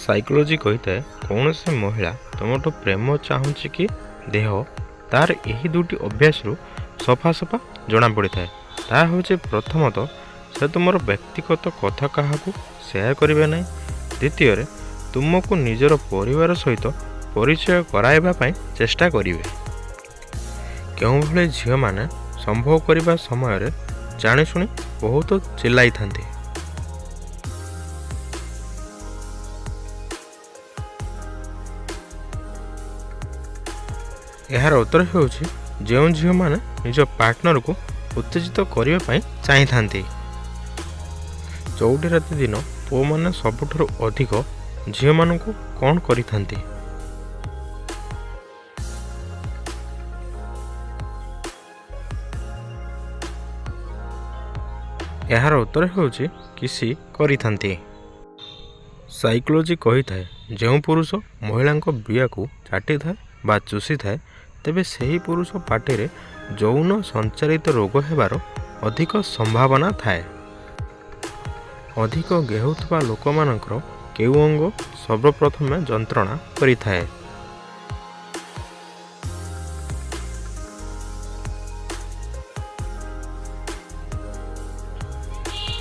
Psychology कही है कौन से महिला तुमठू प्रेम चाहूँगी कि देह तार यही दुटी अभ्यास सफा सफा जना पड़ी था। ता हूँ प्रथमतः से तुम व्यक्तिगत कथा क्या सेयार करेंगे ना। द्वितीय तुमको निजर परिवार सहित परिचय कराइबा चेष्टा करेंगे। क्यों भले झील मैंने संभव करने समय जाशुणी बहुत चिल्लाई था। यार उत्तर हो जो झील मैंने निज पार्टनर को उत्तेजित करने चाही था। चौटी राति दिन पुओ मैंने सबुठ अधिक झील मान कौन करी थांती? यार उत्तर हो किसी करी थांती। साइकोलॉजी कही थाए जो पुरुष महिला बिया को चाटी थाए बा चुसी थाए तेबे सही पुरुष पाटे यौन संचारित रोग हेबार अधिक संभावना थाए। अधिक गेहुवा लोक मानकर केउ अंग सर्वप्रथमे जंत्रणा करि थाए।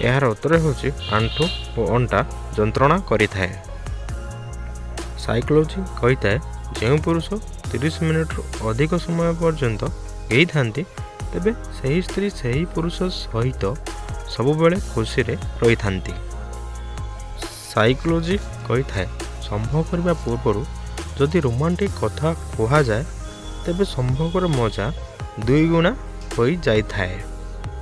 यार उत्तर होची आंठू और अंटा जंत्रणा करि थाए। साइकोलॉजी कही थाए जो पुरुष 30 मिनिट अधिक समय पर्यंत गई थांती तेबे सही स्त्री सही पुरुष सहित सबुबेले खुशी रे रही थांती। साइकोलॉजी कही थाए संभव करने पूर्व जदि रोमांटिक कथा कह जाए तेबे संभव मजा 2 गुणा हो जाए थाए।